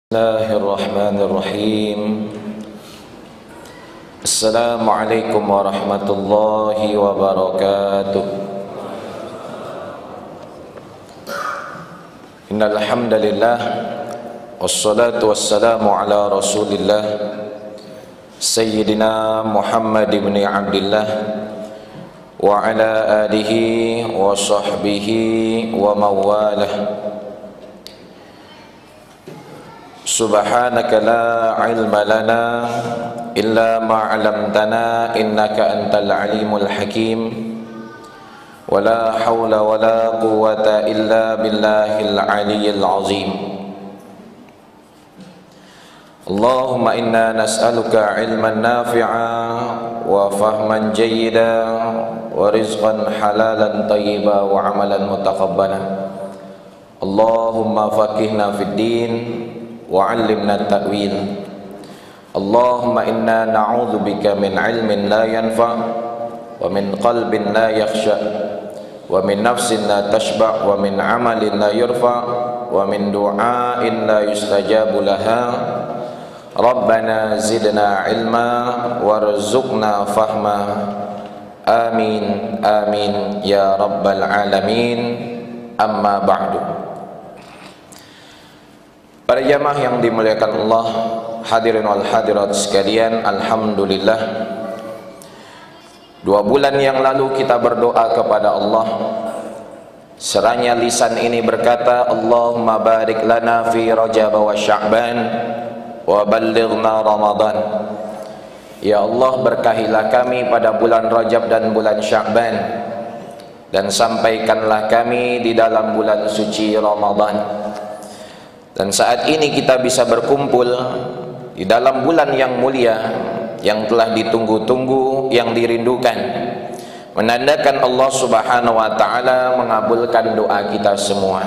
Bismillahirrahmanirrahim. Assalamualaikum warahmatullahi wabarakatuh. Innal hamdalillah wassalatu wassalamu ala Rasulillah Sayyidina Muhammad ibn Abdillah wa ala alihi wa sahbihi wa mawalah. Subhanaka la ilma lana illa ma 'allamtana innaka antal alimul hakim. Wala haula wala quwwata illa billahil aliyyil azim. Allahumma inna nas'aluka ilman nafi'a wa fahman jayyida wa rizqan halalan tayyiba wa amalan mutaqabbala. Allahumma faqihna fid din wa'allimna at-ta'wil. Allahumma inna na'udzubika min ilmin la yanfa' wa min qalbin la yakhsha' wa min nafsin la tashba' wa min amalin la yurfa' wa min du'ain la yustajabu laha. Rabbana zidna ilma warzuqna fahma. Amin amin ya rabbal alamin. Amma ba'du. Para jamaah yang dimuliakan Allah, hadirin wal hadirat sekalian, alhamdulillah 2 bulan yang lalu kita berdoa kepada Allah. Seraya lisan ini berkata, Allahumma barik lana fi Rajab wa Sya'ban wa ballighna Ramadan. Ya Allah, berkahilah kami pada bulan Rajab dan bulan Sya'ban, dan sampaikanlah kami di dalam bulan suci Ramadan. Dan saat ini kita bisa berkumpul di dalam bulan yang mulia, yang telah ditunggu-tunggu, yang dirindukan, menandakan Allah Subhanahu wa ta'ala mengabulkan doa kita semua.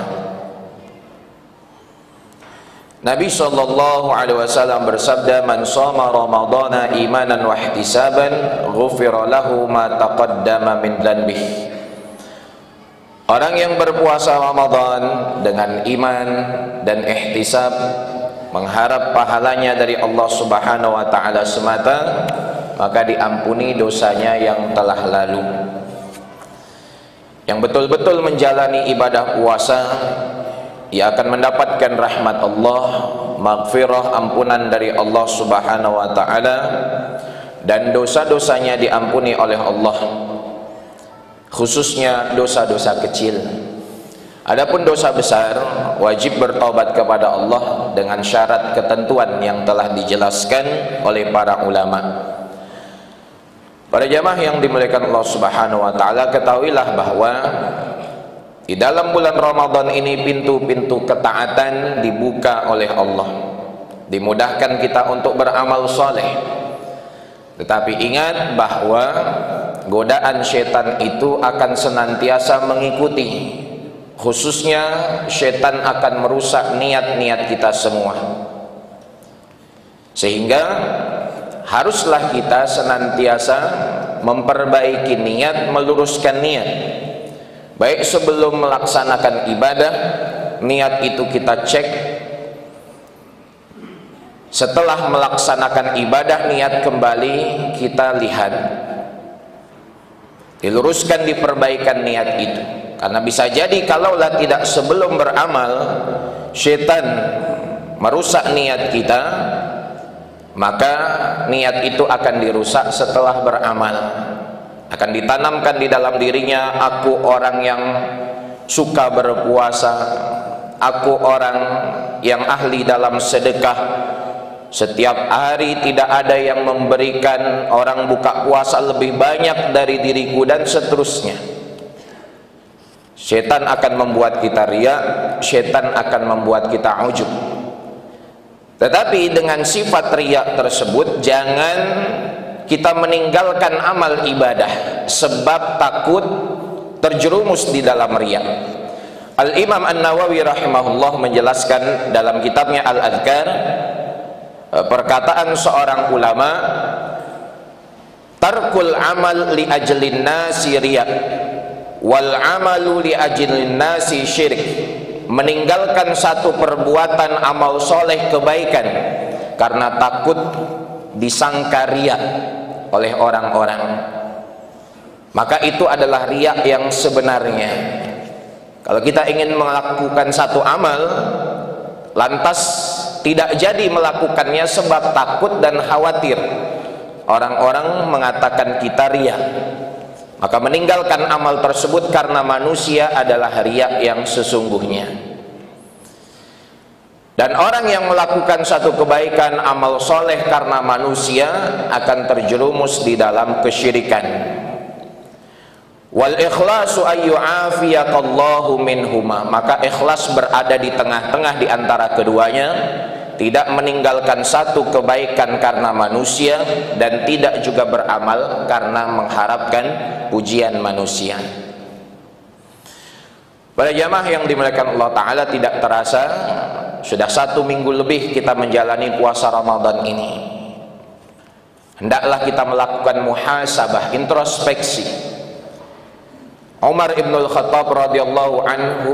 Nabi SAW bersabda, man shoma ramadhana imanan wa ihtisaban ghufira lahu ma taqaddama min dhanbihi. Orang yang berpuasa Ramadan dengan iman dan ihtisab, mengharap pahalanya dari Allah Subhanahu wa ta'ala semata, maka diampuni dosanya yang telah lalu. Yang betul-betul menjalani ibadah puasa, ia akan mendapatkan rahmat Allah, maghfirah, ampunan dari Allah Subhanahu wa ta'ala, dan dosa-dosanya diampuni oleh Allah, khususnya dosa-dosa kecil. Adapun dosa besar, wajib bertaubat kepada Allah dengan syarat ketentuan yang telah dijelaskan oleh para ulama. Para jamaah yang dimuliakan Allah Subhanahu wa ta'ala, ketahuilah bahwa di dalam bulan Ramadan ini pintu-pintu ketaatan dibuka oleh Allah, dimudahkan kita untuk beramal saleh. Tetapi ingat bahwa godaan setan itu akan senantiasa mengikuti, khususnya setan akan merusak niat-niat kita semua. Sehingga haruslah kita senantiasa memperbaiki niat, meluruskan niat. Baik sebelum melaksanakan ibadah, niat itu kita cek. Setelah melaksanakan ibadah, niat kembali kita lihat, diluruskan, diperbaikan niat itu. Karena bisa jadi kalaulah tidak sebelum beramal, setan merusak niat kita, maka niat itu akan dirusak setelah beramal. Akan ditanamkan di dalam dirinya, aku orang yang suka berpuasa, aku orang yang ahli dalam sedekah, setiap hari tidak ada yang memberikan orang buka puasa lebih banyak dari diriku, dan seterusnya. Setan akan membuat kita riya, setan akan membuat kita ujub. Tetapi dengan sifat riya tersebut, jangan kita meninggalkan amal ibadah sebab takut terjerumus di dalam riya. Al-Imam An-Nawawi rahimahullah menjelaskan dalam kitabnya Al-Adhkar, perkataan seorang ulama, tarkul amal li ajlin nasi riya wal amalu li ajlin nasi syirik meninggalkan satu perbuatan amal soleh kebaikan karena takut disangka riya oleh orang-orang, maka itu adalah riya yang sebenarnya. Kalau kita ingin melakukan satu amal lantas tidak jadi melakukannya sebab takut dan khawatir orang-orang mengatakan kita riya, maka meninggalkan amal tersebut karena manusia adalah riya yang sesungguhnya. Dan orang yang melakukan satu kebaikan amal soleh karena manusia akan terjerumus di dalam kesyirikan. Wal ikhlasu ayyu'afiyakallahu minhuma, maka ikhlas berada di tengah-tengah di antara keduanya, tidak meninggalkan satu kebaikan karena manusia dan tidak juga beramal karena mengharapkan pujian manusia. Para jamaah yang dimuliakan Allah Ta'ala, tidak terasa sudah 1 minggu lebih kita menjalani puasa Ramadan ini. Hendaklah kita melakukan muhasabah, introspeksi. Umar ibn al-Khattab radhiyallahu anhu,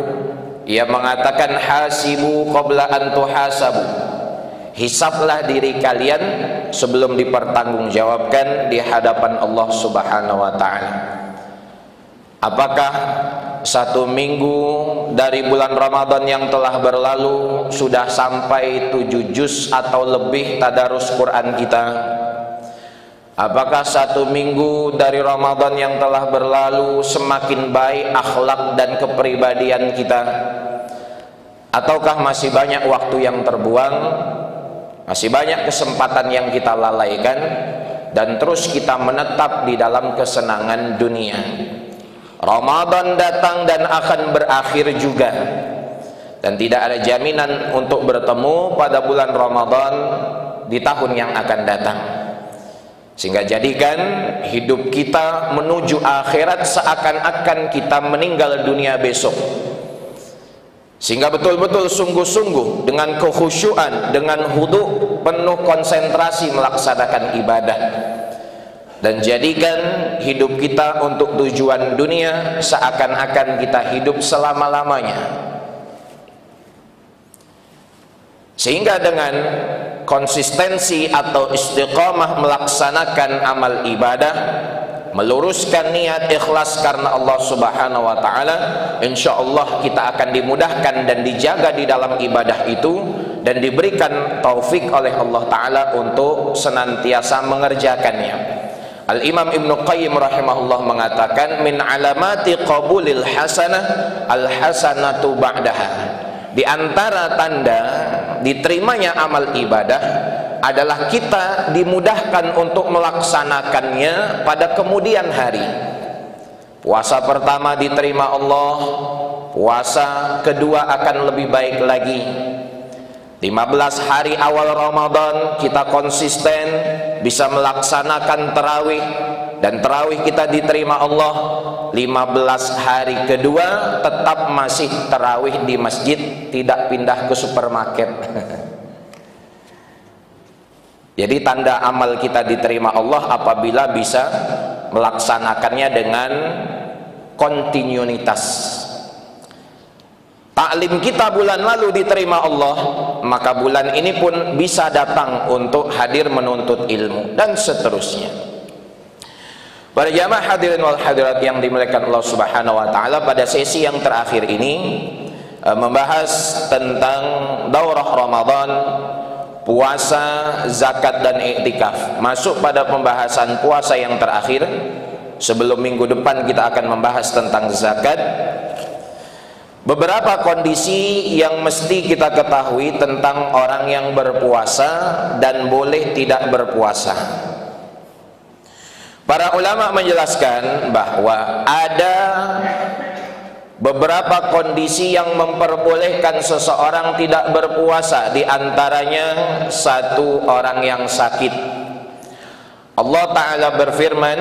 ia mengatakan hasibu qabla an tuhasabu, hisablah diri kalian sebelum dipertanggungjawabkan di hadapan Allah Subhanahu wa Ta'ala. Apakah 1 minggu dari bulan Ramadan yang telah berlalu sudah sampai 7 juz atau lebih tadarus Quran kita? Apakah 1 minggu dari Ramadan yang telah berlalu semakin baik akhlak dan kepribadian kita? Ataukah masih banyak waktu yang terbuang, masih banyak kesempatan yang kita lalaikan, dan terus kita menetap di dalam kesenangan dunia? Ramadan datang dan akan berakhir juga, dan tidak ada jaminan untuk bertemu pada bulan Ramadan di tahun yang akan datang. Sehingga jadikan hidup kita menuju akhirat seakan-akan kita meninggal dunia besok, sehingga betul-betul sungguh-sungguh dengan kekhusyuan, dengan khudu', penuh konsentrasi melaksanakan ibadah. Dan jadikan hidup kita untuk tujuan dunia seakan-akan kita hidup selama-lamanya. Sehingga dengan konsistensi atau istiqamah melaksanakan amal ibadah, meluruskan niat ikhlas karena Allah Subhanahu wa Ta'ala, insya Allah kita akan dimudahkan dan dijaga di dalam ibadah itu, dan diberikan taufik oleh Allah Ta'ala untuk senantiasa mengerjakannya. Al-Imam Ibnu Qayyim rahimahullah mengatakan, min alamati qabulil hasanah al-hasanatu ba'daha. Di antara tanda diterimanya amal ibadah adalah kita dimudahkan untuk melaksanakannya pada kemudian hari. Puasa pertama diterima Allah, puasa kedua akan lebih baik lagi. 15 hari awal Ramadan kita konsisten bisa melaksanakan tarawih, dan tarawih kita diterima Allah. 15 hari kedua tetap masih tarawih di masjid, tidak pindah ke supermarket. Jadi tanda amal kita diterima Allah apabila bisa melaksanakannya dengan kontinuitas. Taklim kita bulan lalu diterima Allah, maka bulan ini pun bisa datang untuk hadir menuntut ilmu, dan seterusnya. Para jamaah hadirin wal hadirat yang dimuliakan Allah Subhanahu wa Ta'ala, pada sesi yang terakhir ini membahas tentang daurah Ramadan, puasa, zakat, dan iktikaf. Masuk pada pembahasan puasa yang terakhir. Sebelum minggu depan kita akan membahas tentang zakat. Beberapa kondisi yang mesti kita ketahui tentang orang yang berpuasa dan boleh tidak berpuasa. Para ulama menjelaskan bahwa ada beberapa kondisi yang memperbolehkan seseorang tidak berpuasa, di antaranya satu orang yang sakit. Allah Ta'ala berfirman,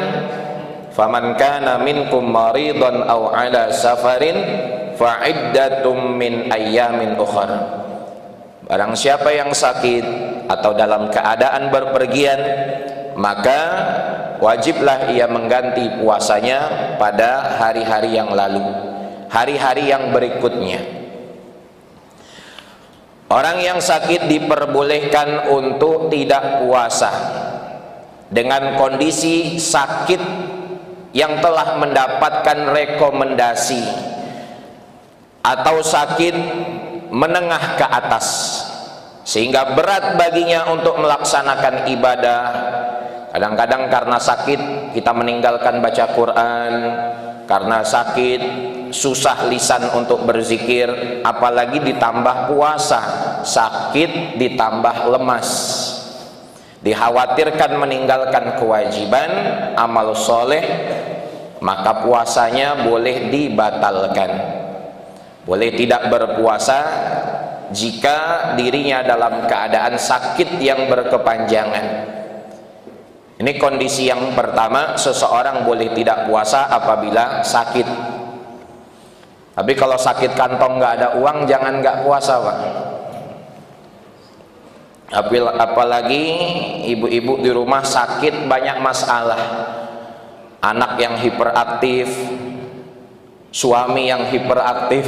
"Faman kana minkum maridan aw ala safarin fa'iddatum min ayyamin ukhar." Barang siapa yang sakit atau dalam keadaan berpergian, maka wajiblah ia mengganti puasanya pada hari-hari yang lalu, hari-hari yang berikutnya. Orang yang sakit diperbolehkan untuk tidak puasa dengan kondisi sakit yang telah mendapatkan rekomendasi atau sakit menengah ke atas sehingga berat baginya untuk melaksanakan ibadah. Kadang-kadang karena sakit kita meninggalkan baca Quran, karena sakit susah lisan untuk berzikir, apalagi ditambah puasa, sakit ditambah lemas, dikhawatirkan meninggalkan kewajiban amal soleh, maka puasanya boleh dibatalkan. Boleh tidak berpuasa jika dirinya dalam keadaan sakit yang berkepanjangan. Ini kondisi yang pertama, seseorang boleh tidak puasa apabila sakit. Tapi kalau sakit kantong nggak ada uang, jangan nggak puasa, Pak. Apalagi ibu-ibu di rumah sakit banyak masalah, anak yang hiperaktif, suami yang hiperaktif.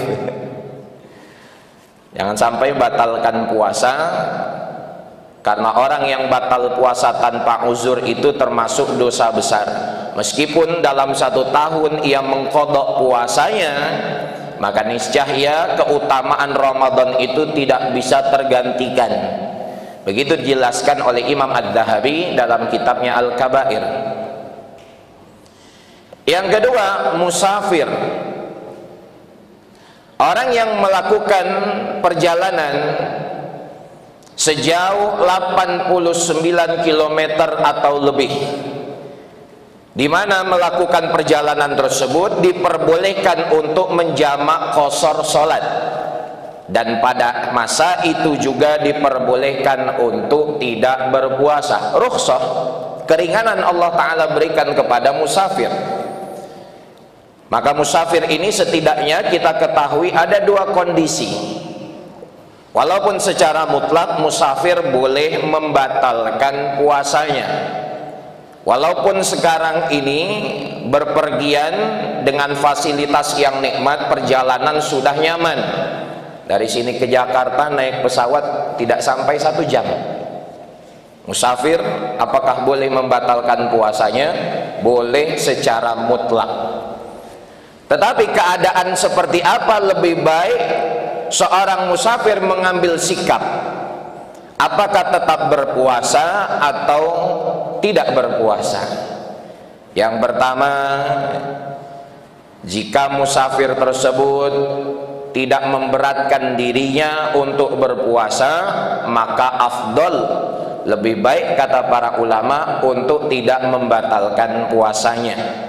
Jangan sampai batalkan puasa, karena orang yang batal puasa tanpa uzur itu termasuk dosa besar. Meskipun dalam 1 tahun ia mengqadha puasanya, maka niscaya keutamaan Ramadan itu tidak bisa tergantikan. Begitu dijelaskan oleh Imam Adz-Dzahabi dalam kitabnya Al-Kabair. Yang kedua, musafir. Orang yang melakukan perjalanan sejauh 89 km atau lebih, di mana melakukan perjalanan tersebut diperbolehkan untuk menjamak qashar salat, dan pada masa itu juga diperbolehkan untuk tidak berpuasa. Rukhsah, keringanan Allah Ta'ala berikan kepada musafir. Maka musafir ini setidaknya kita ketahui ada 2 kondisi. Walaupun secara mutlak musafir boleh membatalkan puasanya, walaupun sekarang ini berpergian dengan fasilitas yang nikmat, perjalanan sudah nyaman. Dari sini ke Jakarta naik pesawat tidak sampai 1 jam. Musafir apakah boleh membatalkan puasanya? Boleh secara mutlak. Tetapi keadaan seperti apa lebih baik seorang musafir mengambil sikap? Apakah tetap berpuasa atau tidak berpuasa? Yang pertama, jika musafir tersebut tidak memberatkan dirinya untuk berpuasa, maka afdol, lebih baik kata para ulama untuk tidak membatalkan puasanya.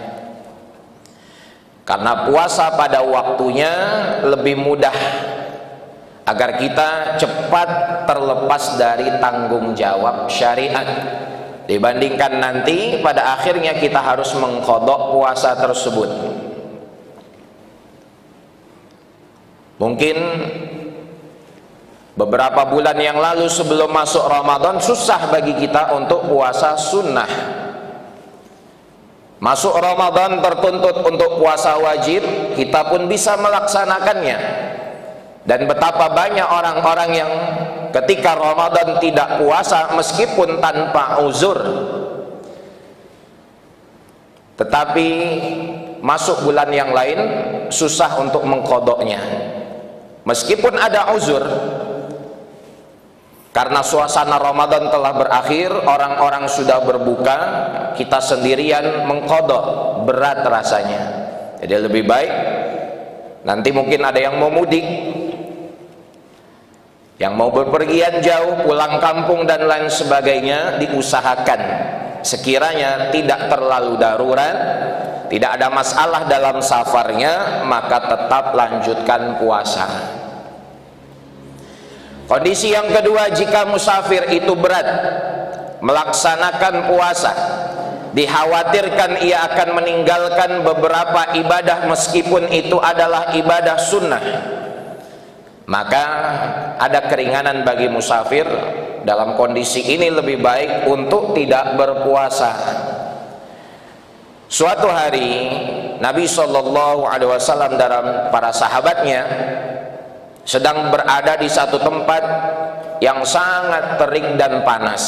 Karena puasa pada waktunya lebih mudah, agar kita cepat terlepas dari tanggung jawab syariat, dibandingkan nanti pada akhirnya kita harus mengqadha puasa tersebut. Mungkin beberapa bulan yang lalu sebelum masuk Ramadan susah bagi kita untuk puasa sunnah. Masuk Ramadan tertuntut untuk puasa wajib, kita pun bisa melaksanakannya. Dan betapa banyak orang-orang yang ketika Ramadan tidak puasa meskipun tanpa uzur, tetapi masuk bulan yang lain susah untuk mengqadhanya meskipun ada uzur. Karena suasana Ramadan telah berakhir, orang-orang sudah berbuka, kita sendirian mengqadha, berat rasanya. Jadi lebih baik, nanti mungkin ada yang mau mudik, yang mau berpergian jauh, pulang kampung dan lain sebagainya, diusahakan sekiranya tidak terlalu darurat, tidak ada masalah dalam safarnya, maka tetap lanjutkan puasa. Kondisi yang kedua, jika musafir itu berat melaksanakan puasa, dikhawatirkan ia akan meninggalkan beberapa ibadah meskipun itu adalah ibadah sunnah, maka ada keringanan bagi musafir. Dalam kondisi ini lebih baik untuk tidak berpuasa. Suatu hari Nabi SAW dalam para sahabatnya sedang berada di satu tempat yang sangat terik dan panas.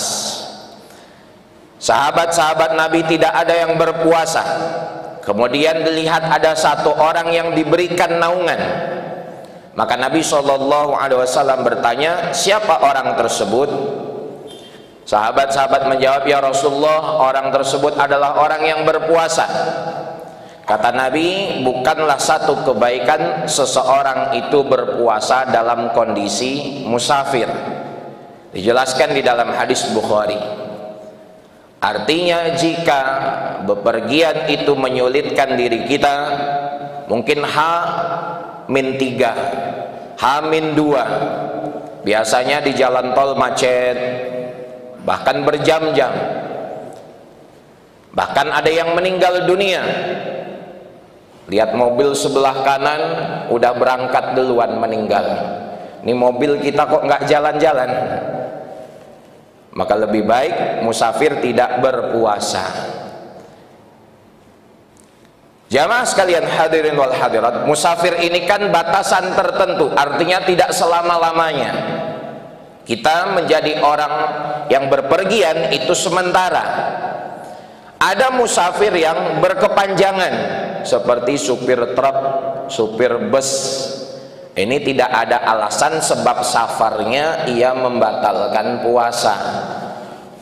Sahabat-sahabat Nabi tidak ada yang berpuasa. Kemudian dilihat ada satu orang yang diberikan naungan. Maka Nabi SAW bertanya, siapa orang tersebut? Sahabat-sahabat menjawab, ya Rasulullah, orang tersebut adalah orang yang berpuasa. Kata Nabi, bukanlah satu kebaikan seseorang itu berpuasa dalam kondisi musafir. Dijelaskan di dalam hadis Bukhari. Artinya jika bepergian itu menyulitkan diri kita, mungkin H-3, H-2, biasanya di jalan tol macet, bahkan berjam-jam, bahkan ada yang meninggal dunia. Lihat mobil sebelah kanan udah berangkat duluan meninggal. Ini mobil kita kok nggak jalan-jalan. Maka lebih baik musafir tidak berpuasa. Jamaah sekalian hadirin wal hadirat, musafir ini kan batasan tertentu, artinya tidak selama-lamanya. Kita menjadi orang yang berpergian itu sementara. Ada musafir yang berkepanjangan, seperti supir truk, supir bus. Ini tidak ada alasan sebab safarnya ia membatalkan puasa.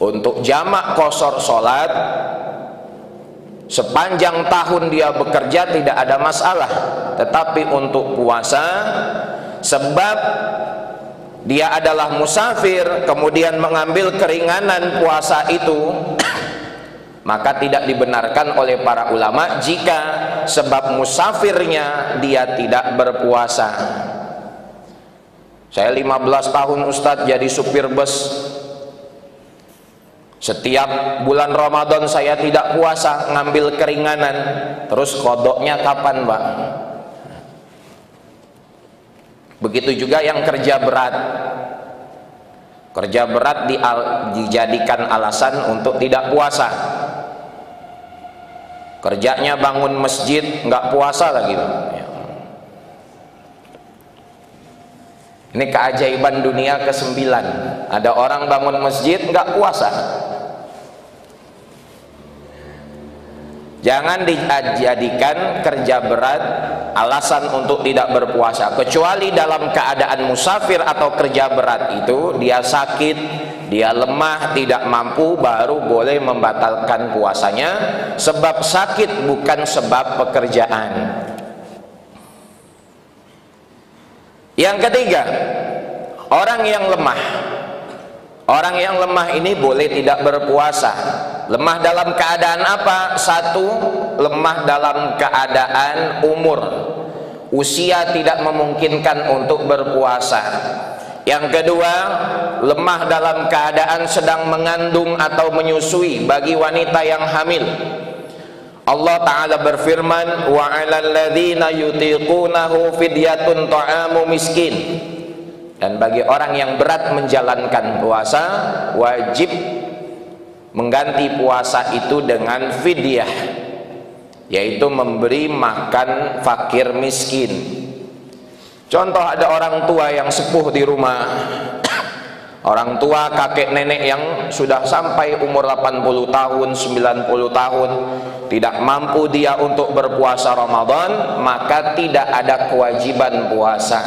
Untuk jamak qashar sholat, sepanjang tahun dia bekerja tidak ada masalah. Tetapi untuk puasa, sebab dia adalah musafir, kemudian mengambil keringanan puasa itu, maka tidak dibenarkan oleh para ulama jika sebab musafirnya dia tidak berpuasa. Saya 15 tahun Ustadz jadi supir bus. Setiap bulan Ramadan saya tidak puasa, ngambil keringanan. Terus kodoknya kapan, Pak? Begitu juga yang kerja berat. Kerja berat dijadikan alasan untuk tidak puasa. Kerjanya bangun masjid, nggak puasa lagi. Ini keajaiban dunia ke-9. Ada orang bangun masjid nggak puasa. Jangan dijadikan kerja berat alasan untuk tidak berpuasa, kecuali dalam keadaan musafir atau kerja berat itu dia sakit, dia lemah, tidak mampu, baru boleh membatalkan puasanya. Sebab sakit bukan sebab pekerjaan. Yang ketiga, orang yang lemah. Orang yang lemah ini boleh tidak berpuasa. Lemah dalam keadaan apa? Satu, lemah dalam keadaan umur. Usia tidak memungkinkan untuk berpuasa. Yang kedua, lemah dalam keadaan sedang mengandung atau menyusui bagi wanita yang hamil. Allah Ta'ala berfirman, wa 'alal ladzina yutiqunahu fidyatun ta'amu miskin. Dan bagi orang yang berat menjalankan puasa, wajib mengganti puasa itu dengan fidyah, yaitu memberi makan fakir miskin. Contoh, ada orang tua yang sepuh di rumah, orang tua kakek nenek yang sudah sampai umur 80 tahun, 90 tahun, tidak mampu dia untuk berpuasa Ramadan, maka tidak ada kewajiban puasa.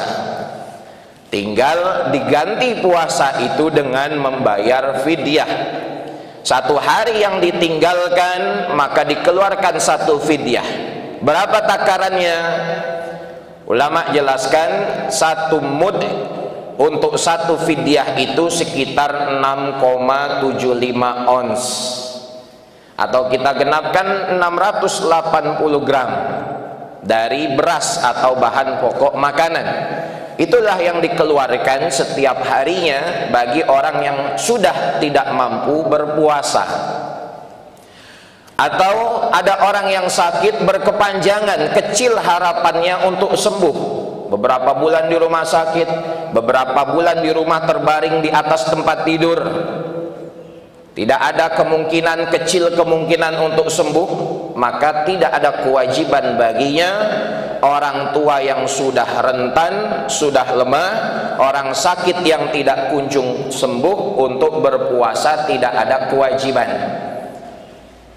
Tinggal diganti puasa itu dengan membayar fidyah. Satu hari yang ditinggalkan maka dikeluarkan satu fidyah. Berapa takarannya? Ulama jelaskan satu mud untuk satu fidyah itu sekitar 6,75 ons, atau kita genapkan 680 gram dari beras atau bahan pokok makanan. Itulah yang dikeluarkan setiap harinya bagi orang yang sudah tidak mampu berpuasa. Atau ada orang yang sakit berkepanjangan, kecil harapannya untuk sembuh. Beberapa bulan di rumah sakit, beberapa bulan di rumah terbaring di atas tempat tidur. Tidak ada kemungkinan, kecil kemungkinan untuk sembuh, maka tidak ada kewajiban baginya. Orang tua yang sudah rentan, sudah lemah, orang sakit yang tidak kunjung sembuh, untuk berpuasa tidak ada kewajiban,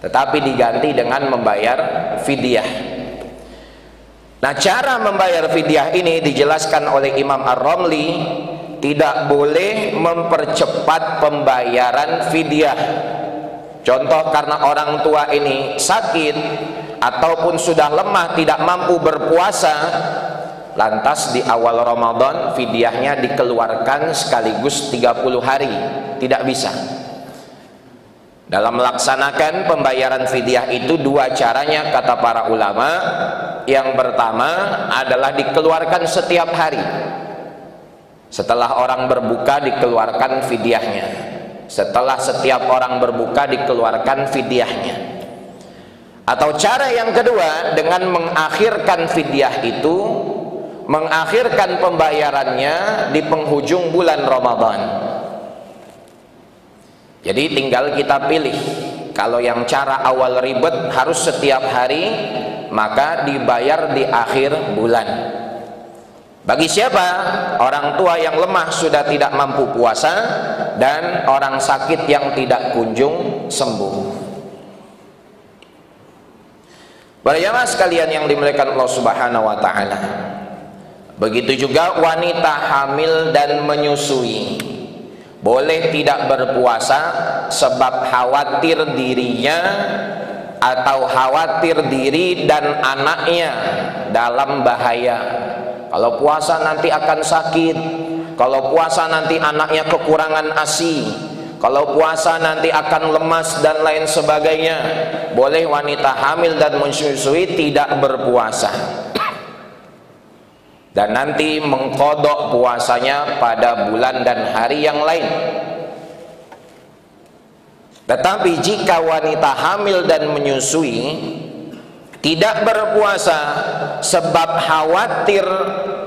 tetapi diganti dengan membayar fidyah. Nah, cara membayar fidyah ini dijelaskan oleh Imam Ar-Ramli, tidak boleh mempercepat pembayaran fidyah. Contoh, karena orang tua ini sakit ataupun sudah lemah tidak mampu berpuasa, lantas di awal Ramadan fidyahnya dikeluarkan sekaligus 30 hari. Tidak bisa. Dalam melaksanakan pembayaran fidyah itu dua caranya kata para ulama. Yang pertama adalah dikeluarkan setiap hari. Setelah orang berbuka dikeluarkan fidyahnya. Setelah setiap orang berbuka dikeluarkan fidyahnya. Atau cara yang kedua dengan mengakhirkan fidyah itu, mengakhirkan pembayarannya di penghujung bulan Ramadan. Jadi tinggal kita pilih. Kalau yang cara awal ribet harus setiap hari, maka dibayar di akhir bulan. Bagi siapa? Orang tua yang lemah sudah tidak mampu puasa, dan orang sakit yang tidak kunjung sembuh. Para jamaah sekalian yang dimuliakan Allah Subhanahu wa taala, begitu juga wanita hamil dan menyusui boleh tidak berpuasa sebab khawatir dirinya atau khawatir diri dan anaknya dalam bahaya. Kalau puasa nanti akan sakit, kalau puasa nanti anaknya kekurangan ASI, kalau puasa nanti akan lemas dan lain sebagainya. Boleh wanita hamil dan menyusui tidak berpuasa, dan nanti mengqadha puasanya pada bulan dan hari yang lain. Tetapi jika wanita hamil dan menyusui tidak berpuasa sebab khawatir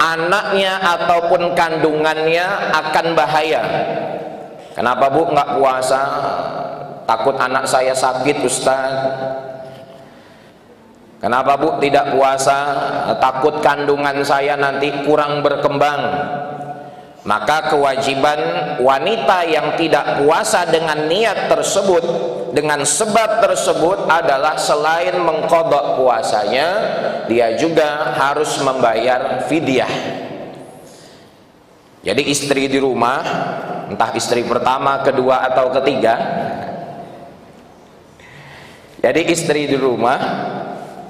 anaknya ataupun kandungannya akan bahaya. Kenapa Bu nggak puasa? Takut anak saya sakit Ustaz. Kenapa Bu tidak puasa? Takut kandungan saya nanti kurang berkembang. Maka kewajiban wanita yang tidak puasa dengan niat tersebut, dengan sebab tersebut adalah selain mengqadha puasanya, dia juga harus membayar fidyah. Jadi istri di rumah, entah istri pertama, kedua atau ketiga, jadi istri di rumah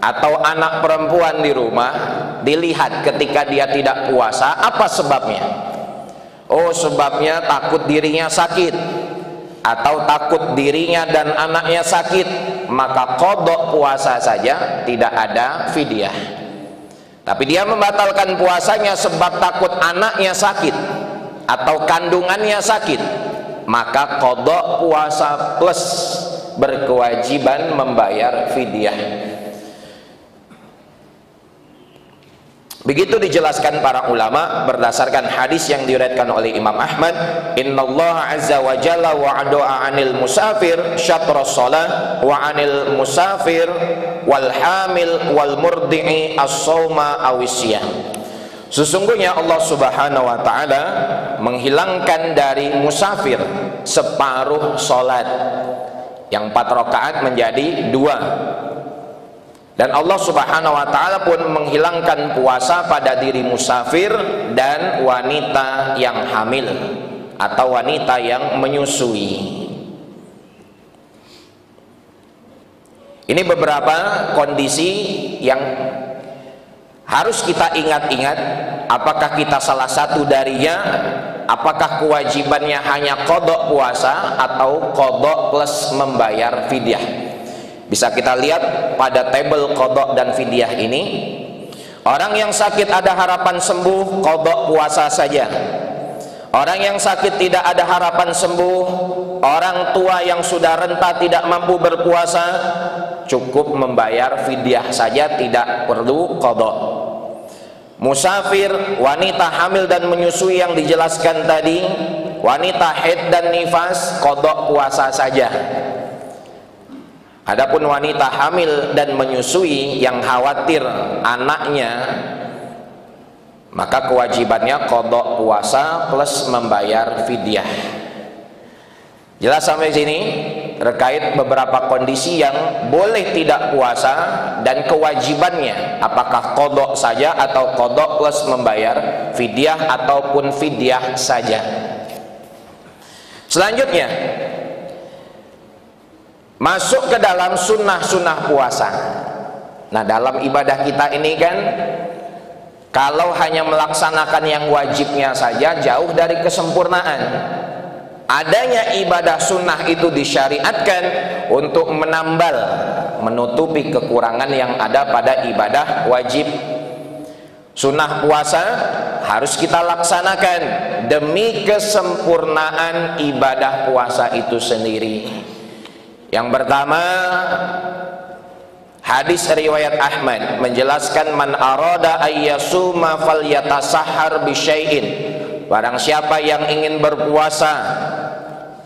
atau anak perempuan di rumah dilihat ketika dia tidak puasa, apa sebabnya? Oh, sebabnya takut dirinya sakit atau takut dirinya dan anaknya sakit, maka qadha puasa saja, tidak ada fidyah. Tapi dia membatalkan puasanya sebab takut anaknya sakit atau kandungannya sakit, maka qadha puasa plus berkewajiban membayar fidyah. Begitu dijelaskan para ulama berdasarkan hadis yang diriwayatkan oleh Imam Ahmad, innallaha azza wa jalla wa'ada 'anil musafir syatras shalah wa 'anil musafir wal hamil wal murdi'i as-shauma aw isyam. Sesungguhnya Allah Subhanahu wa taala menghilangkan dari musafir separuh salat, yang 4 rakaat menjadi 2. Dan Allah Subhanahu wa taala pun menghilangkan puasa pada diri musafir dan wanita yang hamil atau wanita yang menyusui. Ini beberapa kondisi yang harus kita ingat-ingat. Apakah kita salah satu darinya? Apakah kewajibannya hanya qadha puasa atau qadha plus membayar fidyah? Bisa kita lihat pada tabel qadha dan fidyah ini. Orang yang sakit ada harapan sembuh, qadha puasa saja. Orang yang sakit tidak ada harapan sembuh, orang tua yang sudah renta tidak mampu berpuasa, cukup membayar fidyah saja, tidak perlu qadha. Musafir, wanita hamil dan menyusui yang dijelaskan tadi, wanita haid dan nifas, qadha puasa saja. Adapun wanita hamil dan menyusui yang khawatir anaknya, maka kewajibannya qada puasa plus membayar fidyah. Jelas sampai sini terkait beberapa kondisi yang boleh tidak puasa dan kewajibannya, apakah qada saja atau qada plus membayar fidyah ataupun fidyah saja. Selanjutnya masuk ke dalam sunnah-sunnah puasa. Nah, dalam ibadah kita ini kan, kalau hanya melaksanakan yang wajibnya saja jauh dari kesempurnaan. Adanya ibadah sunnah itu disyariatkan untuk menambal, menutupi kekurangan yang ada pada ibadah wajib. Sunnah puasa harus kita laksanakan demi kesempurnaan ibadah puasa itu sendiri. Yang pertama, hadis riwayat Ahmad menjelaskan, man arada ayyasuma falyatasahhar bisyai'in. Barang siapa yang ingin berpuasa,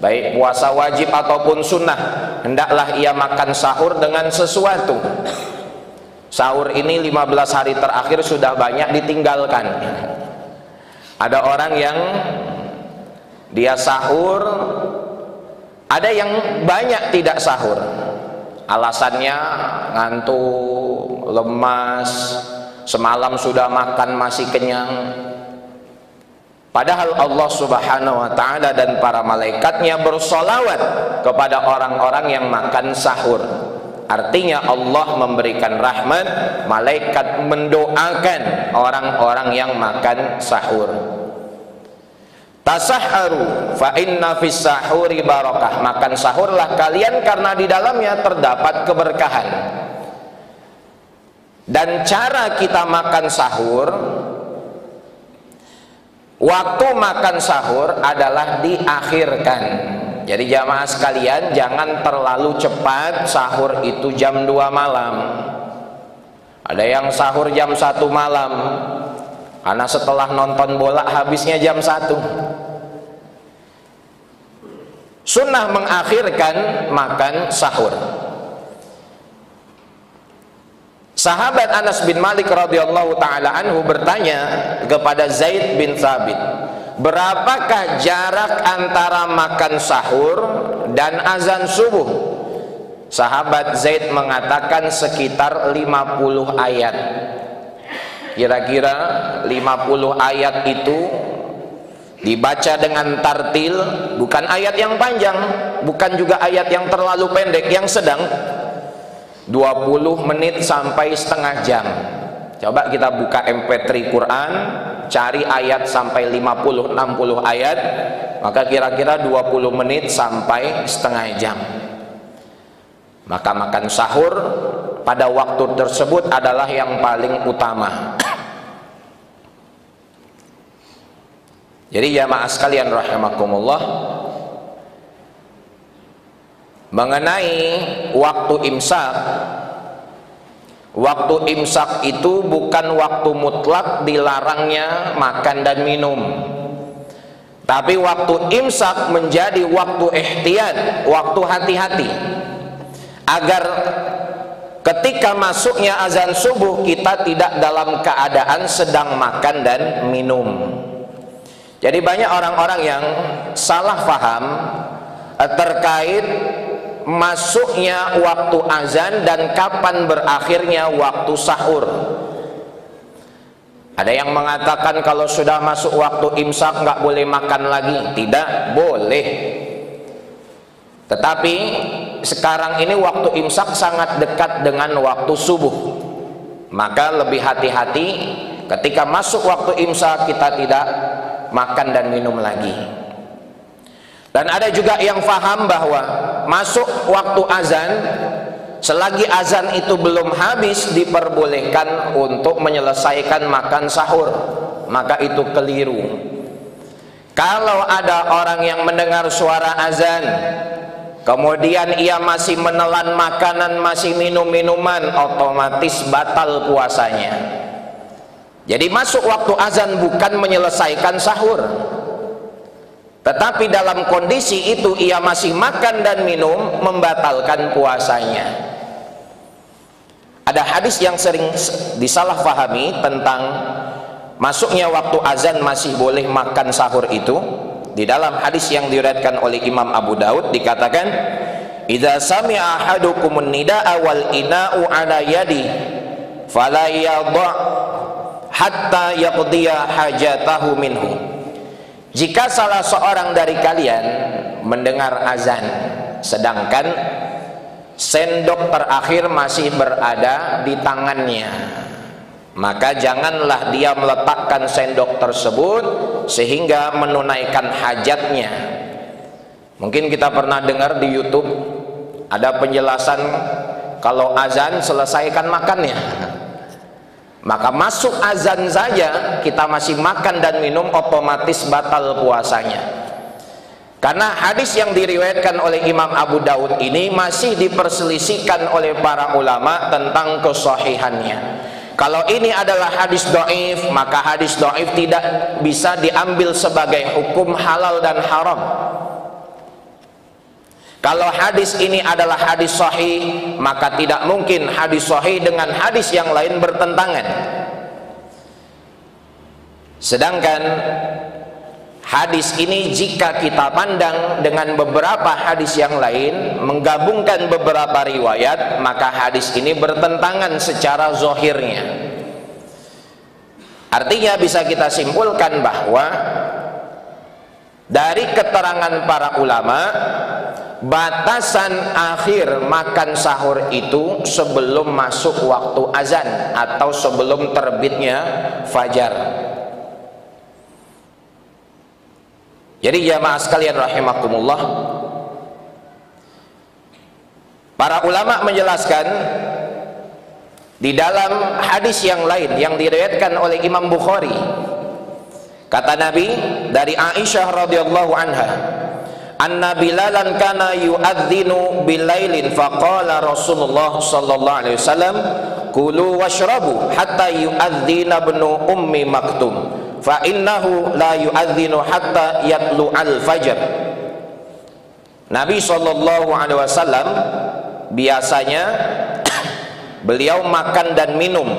baik puasa wajib ataupun sunnah, hendaklah ia makan sahur dengan sesuatu. Sahur ini 15 hari terakhir sudah banyak ditinggalkan. Ada orang yang dia sahur, ada yang banyak tidak sahur. Alasannya ngantuk, lemas, semalam sudah makan masih kenyang. Padahal Allah Subhanahu wa ta'ala dan para malaikatnya bersolawat kepada orang-orang yang makan sahur. Artinya Allah memberikan rahmat, malaikat mendoakan orang-orang yang makan sahur. Tasahharu fa inna fis sahuri barakah. Makan sahurlah kalian karena di dalamnya terdapat keberkahan. Dan cara kita makan sahur, waktu makan sahur adalah diakhirkan. Jadi jamaah sekalian, jangan terlalu cepat. Sahur itu jam 2 malam. Ada yang sahur jam 1 malam, karena setelah nonton bola habisnya jam 1. Sunnah mengakhirkan makan sahur. Sahabat Anas bin Malik radhiyallahu taala anhu bertanya kepada Zaid bin Thabit, berapakah jarak antara makan sahur dan azan subuh? Sahabat Zaid mengatakan sekitar 50 ayat. Kira-kira 50 ayat itu dibaca dengan tartil, bukan ayat yang panjang, bukan juga ayat yang terlalu pendek, yang sedang, 20 menit sampai setengah jam. Coba kita buka MP3 Quran, cari ayat sampai 50-60 ayat, maka kira-kira 20 menit sampai setengah jam. Maka makan sahur pada waktu tersebut adalah yang paling utama. Jadi jamaah sekalian rahimakumullah, mengenai waktu imsak, waktu imsak itu bukan waktu mutlak dilarangnya makan dan minum, tapi waktu imsak menjadi waktu ihtiyat, waktu hati-hati, agar ketika masuknya azan subuh kita tidak dalam keadaan sedang makan dan minum. Jadi banyak orang-orang yang salah faham terkait masuknya waktu azan dan kapan berakhirnya waktu sahur. Ada yang mengatakan kalau sudah masuk waktu imsak nggak boleh makan lagi. Tidak, boleh. Tetapi sekarang ini waktu imsak sangat dekat dengan waktu subuh. Maka lebih hati-hati ketika masuk waktu imsak kita tidak makan dan minum lagi. Dan ada juga yang faham bahwa masuk waktu azan, selagi azan itu belum habis diperbolehkan untuk menyelesaikan makan sahur. Maka itu keliru. Kalau ada orang yang mendengar suara azan, kemudian ia masih menelan makanan, masih minum minuman, otomatis batal puasanya. Jadi masuk waktu azan bukan menyelesaikan sahur. tetapi dalam kondisi itu ia masih makan dan minum, membatalkan puasanya. Ada hadis yang sering disalahfahami tentang masuknya waktu azan masih boleh makan sahur itu. Di dalam hadis yang diriwayatkan oleh Imam Abu Daud dikatakan, "Idza sami'a ahadukumun nida'a wal ina'u 'ala yadi fala yadha' hatta yaqdiya hajatahu minhu." Jika salah seorang dari kalian mendengar azan sedangkan sendok terakhir masih berada di tangannya, maka janganlah dia meletakkan sendok tersebut sehingga menunaikan hajatnya. Mungkin kita pernah dengar di YouTube ada penjelasan kalau azan selesaikan makannya. Maka masuk azan saja kita masih makan dan minum, otomatis batal puasanya. Karena hadis yang diriwayatkan oleh Imam Abu Daud ini masih diperselisihkan oleh para ulama tentang kesahihannya. Kalau ini adalah hadis dhaif, maka hadis dhaif tidak bisa diambil sebagai hukum halal dan haram. Kalau hadis ini adalah hadis sahih, maka tidak mungkin hadis sahih dengan hadis yang lain bertentangan. Sedangkan hadis ini jika kita pandang dengan beberapa hadis yang lain, menggabungkan beberapa riwayat, maka hadis ini bertentangan secara zahirnya. Artinya bisa kita simpulkan bahwa dari keterangan para ulama, batasan akhir makan sahur itu sebelum masuk waktu azan atau sebelum terbitnya fajar. Jadi jamaah sekalian rahimakumullah, para ulama menjelaskan di dalam hadis yang lain yang diriwayatkan oleh Imam Bukhari, kata Nabi dari Aisyah radhiyallahu anha, anna Bilalan kana yu'adzinu bilailin faqala Rasulullah sallallahu alaihi wasallam kulu washrabu hatta yu'adzina ibnu ummi maktum fa innahu la yu'adzinu hatta yatlu al-fajr. Nabi sallallahu alaihi wasallam biasanya beliau makan dan minum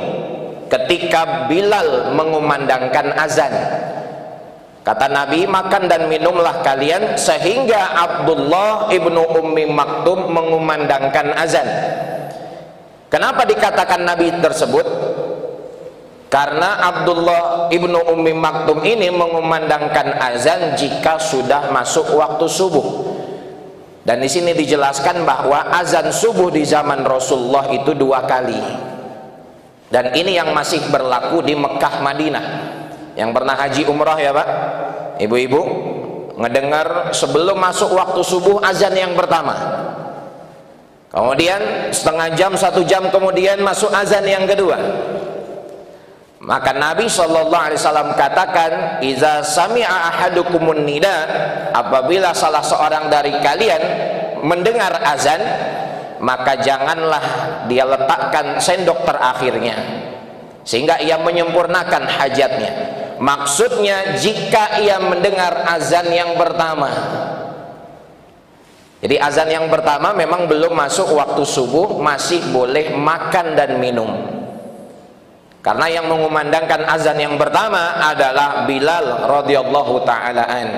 ketika Bilal mengumandangkan azan. Kata Nabi, makan dan minumlah kalian sehingga Abdullah ibnu Ummi Maktum mengumandangkan azan. Kenapa dikatakan Nabi tersebut? Karena Abdullah ibnu Ummi Maktum ini mengumandangkan azan jika sudah masuk waktu subuh. Dan di sini dijelaskan bahwa azan subuh di zaman Rasulullah itu 2 kali. Dan ini yang masih berlaku di Mekah Madinah. Yang pernah haji umrah ya Pak, ibu-ibu ngedengar sebelum masuk waktu subuh azan yang pertama, kemudian setengah jam 1 jam kemudian masuk azan yang kedua. Maka Nabi SAW katakan, iza sami'a ahadukumun nida, apabila salah seorang dari kalian mendengar azan, maka janganlah dia letakkan sendok terakhirnya sehingga ia menyempurnakan hajatnya. Maksudnya jika ia mendengar azan yang pertama. Jadi azan yang pertama memang belum masuk waktu subuh, masih boleh makan dan minum. Karena yang mengumandangkan azan yang pertama adalah Bilal radhiyallahu ta'ala an.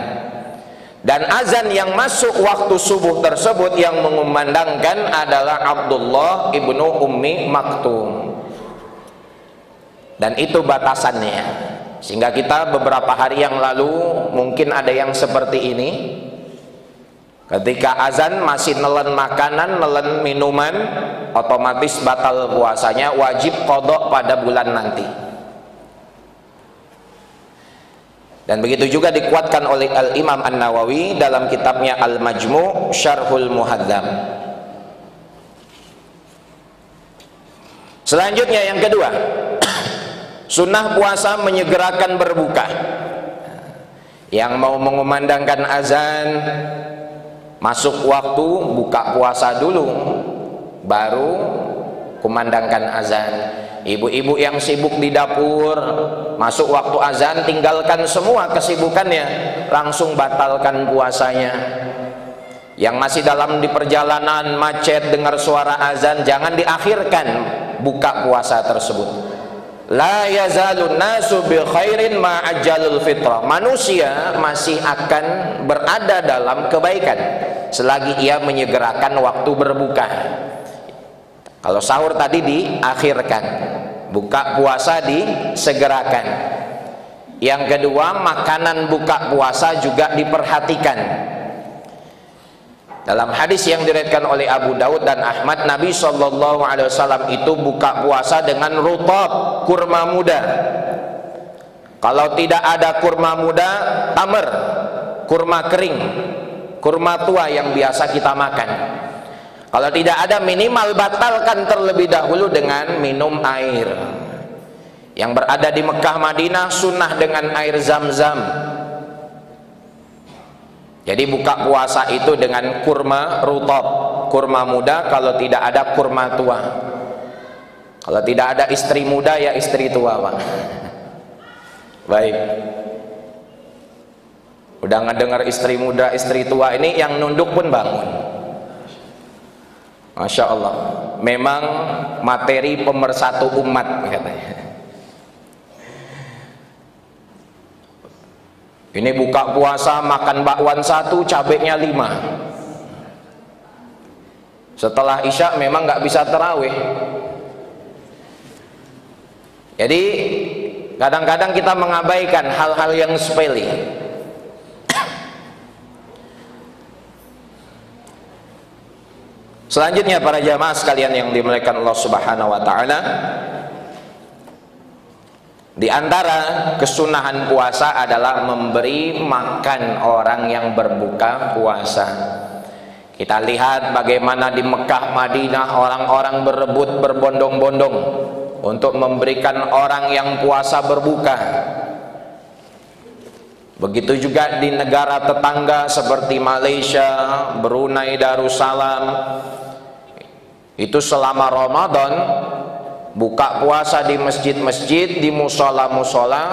Dan azan yang masuk waktu subuh tersebut yang mengumandangkan adalah Abdullah ibnu Ummi Maktum. Dan itu batasannya. Sehingga kita beberapa hari yang lalu mungkin ada yang seperti ini, ketika azan masih nelen makanan, nelen minuman, otomatis batal puasanya, wajib qadha pada bulan nanti. Dan begitu juga dikuatkan oleh Al-Imam An-Nawawi dalam kitabnya Al-Majmu' Syarhul Muhadzam. Selanjutnya yang kedua, sunnah puasa menyegerakan berbuka. Yang mau mengumandangkan azan, masuk waktu, buka puasa dulu, baru kumandangkan azan. Ibu-ibu yang sibuk di dapur, masuk waktu azan tinggalkan semua kesibukannya, langsung batalkan puasanya. Yang masih dalam di perjalanan macet dengar suara azan, jangan diakhirkan buka puasa tersebut. La yazalun nasu bi khairin ma ajjalul fitrah. Manusia masih akan berada dalam kebaikan selagi ia menyegerakan waktu berbuka. Kalau sahur tadi diakhirkan, buka puasa disegerakan. Yang kedua, makanan buka puasa juga diperhatikan. Dalam hadis yang diriwayatkan oleh Abu Daud dan Ahmad, Nabi SAW itu buka puasa dengan rutab, kurma muda. Kalau tidak ada kurma muda, tamar, kurma kering, kurma tua yang biasa kita makan. Kalau tidak ada, minimal batalkan terlebih dahulu dengan minum air. Yang berada di Mekah Madinah sunnah dengan air Zam-Zam. Jadi buka puasa itu dengan kurma rutab, kurma muda. Kalau tidak ada, kurma tua. Kalau tidak ada istri muda, ya istri tua, Pak. Baik. Udah ngedengar istri muda, istri tua, ini yang nunduk pun bangun. Masya Allah. Memang materi pemersatu umat katanya. Ini buka puasa makan bakwan 1, cabenya 5. Setelah isya memang nggak bisa tarawih. Jadi kadang-kadang kita mengabaikan hal-hal yang sepele. Selanjutnya para jamaah sekalian yang dimuliakan Allah Subhanahu wa taala, di antara kesunahan puasa adalah memberi makan orang yang berbuka puasa. Kita lihat bagaimana di Mekah Madinah orang-orang berebut berbondong-bondong untuk memberikan orang yang puasa berbuka. Begitu juga di negara tetangga seperti Malaysia, Brunei Darussalam. Itu selama Ramadan buka puasa di masjid-masjid, di musola-musola,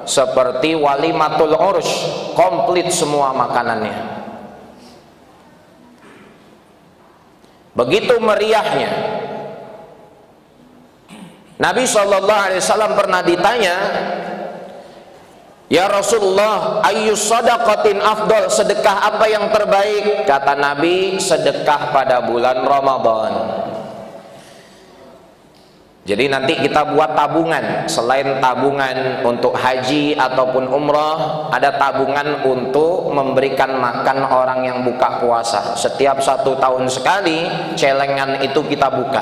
seperti walimatul urus, komplit semua makanannya. Begitu meriahnya. Nabi SAW pernah ditanya, "Ya Rasulullah, ayyus sadaqatin afdal, sedekah apa yang terbaik?" Kata Nabi, sedekah pada bulan Ramadan. Jadi nanti kita buat tabungan. Selain tabungan untuk haji ataupun umrah, ada tabungan untuk memberikan makan orang yang buka puasa. Setiap 1 tahun sekali celengan itu kita buka.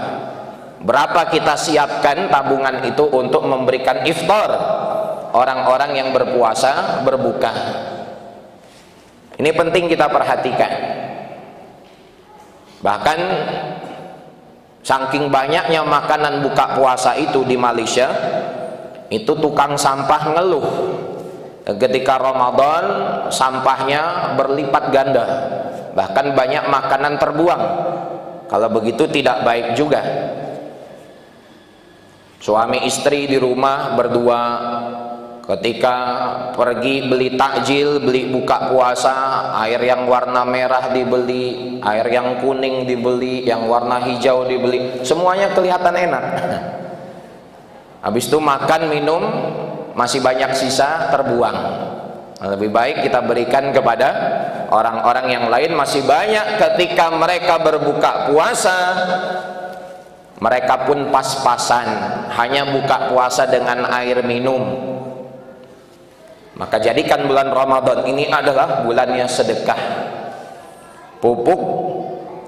Berapa kita siapkan tabungan itu untuk memberikan iftar orang-orang yang berpuasa berbuka. Ini penting kita perhatikan. Bahkan saking banyaknya makanan buka puasa itu di Malaysia, itu tukang sampah ngeluh ketika Ramadan sampahnya berlipat ganda, bahkan banyak makanan terbuang. Kalau begitu tidak baik juga. Suami istri di rumah berdua, ketika pergi beli takjil, beli buka puasa, air yang warna merah dibeli, air yang kuning dibeli, yang warna hijau dibeli, semuanya kelihatan enak. Habis itu makan, minum, masih banyak sisa, terbuang. Lebih baik kita berikan kepada orang-orang yang lain. Masih banyak ketika mereka berbuka puasa, mereka pun pas-pasan, hanya buka puasa dengan air minum. Maka jadikan bulan Ramadan ini adalah bulannya sedekah. Pupuk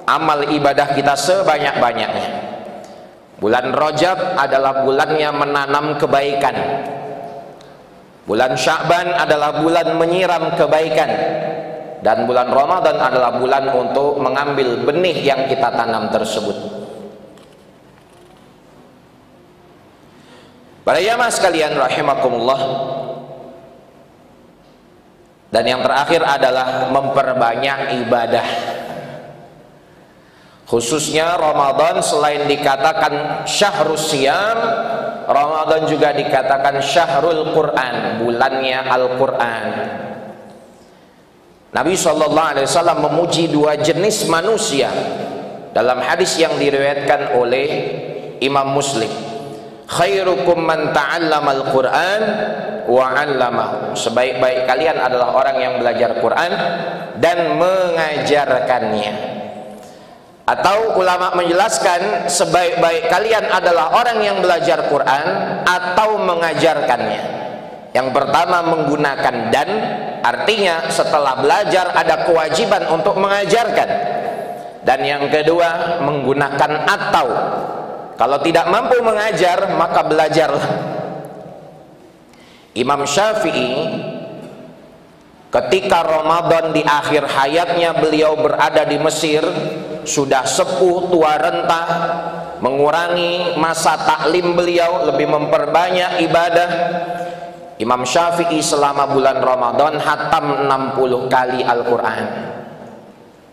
amal ibadah kita sebanyak-banyaknya. Bulan Rajab adalah bulannya menanam kebaikan. Bulan Sya'ban adalah bulan menyiram kebaikan. Dan bulan Ramadan adalah bulan untuk mengambil benih yang kita tanam tersebut. Para jamaah sekalian rahimakumullah. Dan yang terakhir adalah memperbanyak ibadah. Khususnya Ramadan selain dikatakan syahrus siyam, Ramadan juga dikatakan syahrul Quran, bulannya Al-Quran. Nabi SAW memuji dua jenis manusia dalam hadis yang diriwayatkan oleh Imam Muslim. Khairukum man ta'allamal Qur'an wa 'allamahu. Sebaik-baik kalian adalah orang yang belajar Quran dan mengajarkannya. Atau ulama menjelaskan sebaik-baik kalian adalah orang yang belajar Quran atau mengajarkannya. Yang pertama menggunakan dan, artinya setelah belajar ada kewajiban untuk mengajarkan. Dan yang kedua menggunakan atau, kalau tidak mampu mengajar maka belajarlah. Imam Syafi'i ketika Ramadan di akhir hayatnya beliau berada di Mesir, sudah sepuh tua renta, mengurangi masa taklim beliau, lebih memperbanyak ibadah. Imam Syafi'i selama bulan Ramadan hatam 60 kali Al-Quran.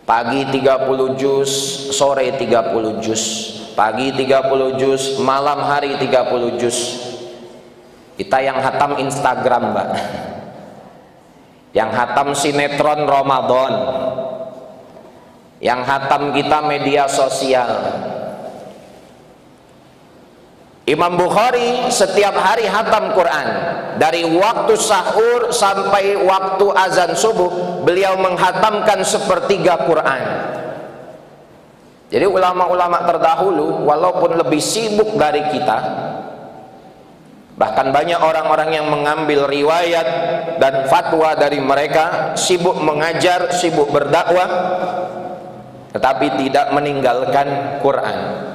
Pagi 30 juz, sore 30 juz. Pagi 30 juz, malam hari 30 juz. Kita yang hatam Instagram, Mbak. Yang hatam sinetron Ramadan. Yang hatam kita media sosial. Imam Bukhari setiap hari hatam Quran. Dari waktu sahur sampai waktu azan subuh, beliau menghatamkan sepertiga Quran. Jadi ulama-ulama terdahulu walaupun lebih sibuk dari kita, bahkan banyak orang-orang yang mengambil riwayat dan fatwa dari mereka, sibuk mengajar, sibuk berdakwah, tetapi tidak meninggalkan Quran.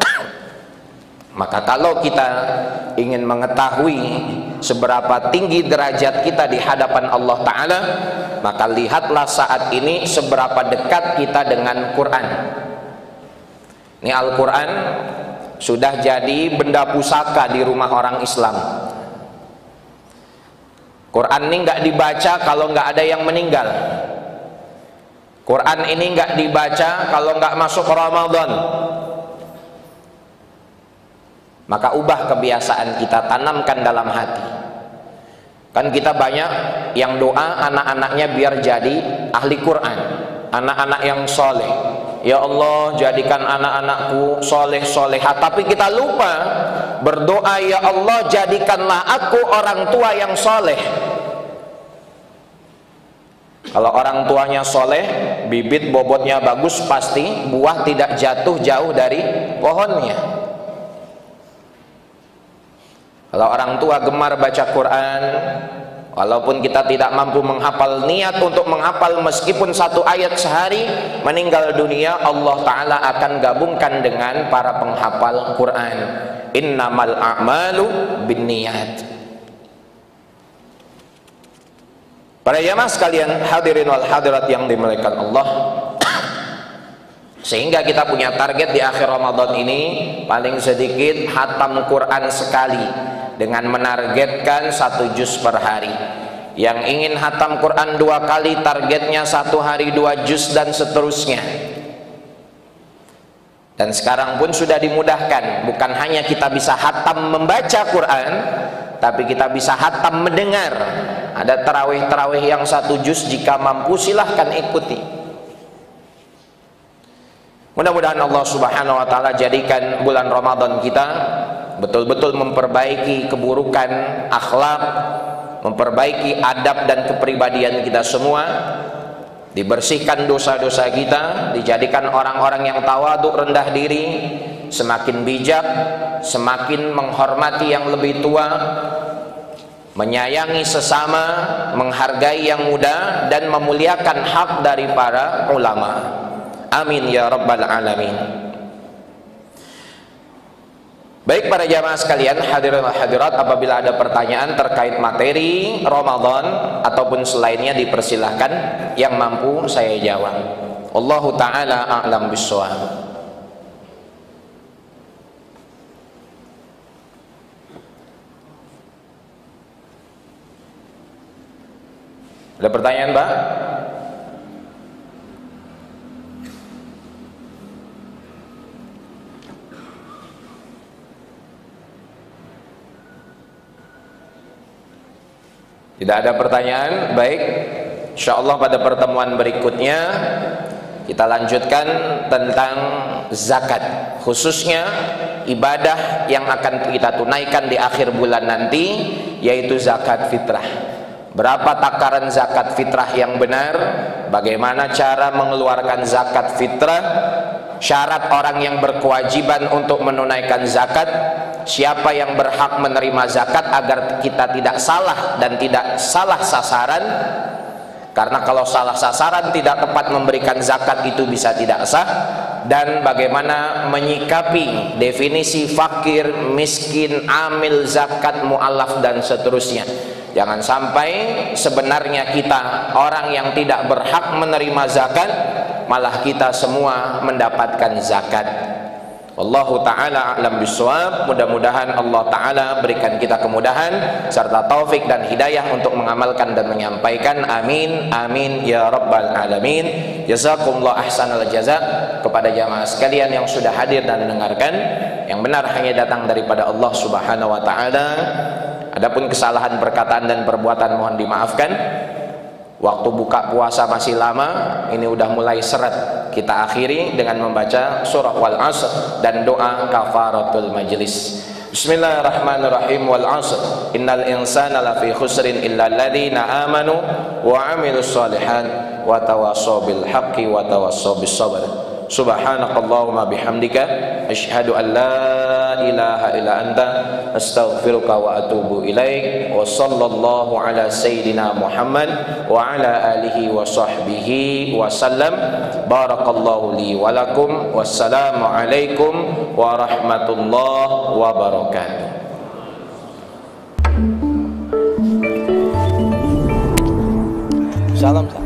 Maka kalau kita ingin mengetahui seberapa tinggi derajat kita di hadapan Allah Ta'ala, maka lihatlah saat ini seberapa dekat kita dengan Quran. Ini Al-Quran sudah jadi benda pusaka di rumah orang Islam. Quran ini nggak dibaca kalau nggak ada yang meninggal. Quran ini nggak dibaca kalau nggak masuk Ramadan. Maka ubah kebiasaan kita, tanamkan dalam hati. Kan kita banyak yang doa anak-anaknya biar jadi ahli Quran, anak-anak yang soleh. Ya Allah, jadikan anak-anakku soleh solehah. Tapi kita lupa berdoa, ya Allah jadikanlah aku orang tua yang soleh. Kalau orang tuanya soleh, bibit bobotnya bagus, pasti buah tidak jatuh jauh dari pohonnya. Kalau orang tua gemar baca Quran, walaupun kita tidak mampu menghafal, niat untuk menghafal meskipun satu ayat sehari, meninggal dunia Allah Ta'ala akan gabungkan dengan para penghafal Quran. Innamal a'malu binniyat. Para jamaah sekalian, hadirin wal hadirat yang dimuliakan Allah, sehingga kita punya target di akhir Ramadan ini paling sedikit hatam Quran sekali, dengan menargetkan 1 juz per hari. Yang ingin hatam Quran 2 kali, targetnya 1 hari 2 juz dan seterusnya. Dan sekarang pun sudah dimudahkan, bukan hanya kita bisa hatam membaca Quran, tapi kita bisa hatam mendengar. Ada tarawih-tarawih yang 1 juz, jika mampu silahkan ikuti. Mudah-mudahan Allah Subhanahu wa Ta'ala jadikan bulan Ramadan kita betul-betul memperbaiki keburukan akhlak, memperbaiki adab dan kepribadian kita semua, dibersihkan dosa-dosa kita, dijadikan orang-orang yang tawadhu, rendah diri, semakin bijak, semakin menghormati yang lebih tua, menyayangi sesama, menghargai yang muda, dan memuliakan hak dari para ulama. Amin ya rabbal alamin. Baik para jamaah sekalian, hadirin dan hadirat, apabila ada pertanyaan terkait materi Ramadan ataupun selainnya dipersilahkan, yang mampu saya jawab. Allahu ta'ala a'lam bishawab. Ada pertanyaan, Mbak? Tidak ada pertanyaan, baik. Insyaallah pada pertemuan berikutnya kita lanjutkan tentang zakat, khususnya ibadah yang akan kita tunaikan di akhir bulan nanti, yaitu zakat fitrah. Berapa takaran zakat fitrah yang benar, bagaimana cara mengeluarkan zakat fitrah, syarat orang yang berkewajiban untuk menunaikan zakat, siapa yang berhak menerima zakat agar kita tidak salah dan tidak salah sasaran. Karena kalau salah sasaran, tidak tepat memberikan zakat, itu bisa tidak sah. Dan bagaimana menyikapi definisi fakir, miskin, amil zakat, mu'alaf dan seterusnya. Jangan sampai sebenarnya kita orang yang tidak berhak menerima zakat, malah kita semua mendapatkan zakat. Wallahu ta'ala a'lam bishawab. Mudah-mudahan Allah ta'ala berikan kita kemudahan serta taufik dan hidayah untuk mengamalkan dan menyampaikan. Amin, amin ya rabbal alamin. Jazakumullah ahsanal jaza kepada jamaah sekalian yang sudah hadir dan mendengarkan. Yang benar hanya datang daripada Allah subhanahu wa ta'ala. Adapun kesalahan perkataan dan perbuatan mohon dimaafkan. Waktu buka puasa masih lama, ini udah mulai seret. Kita akhiri dengan membaca surah Wal Asr dan doa kafaratul majlis. Bismillahirrahmanirrahim. Wal Asr innal insana lafi khusrin illa alladhina amanu wa amilus shalihat wa tawassaw bil haqqi wa tawassaw bis sabr. Subhanakallahumma bihamdika asyhadu an la ilaha illa anta astaghfiruka wa atubu ilaik. Wa sallallahu ala sayyidina Muhammad wa ala alihi wa sahbihi wa sallam. Barakallahu li wa lakum. Wassalamu alaikum warahmatullahi wabarakatuh. Salam.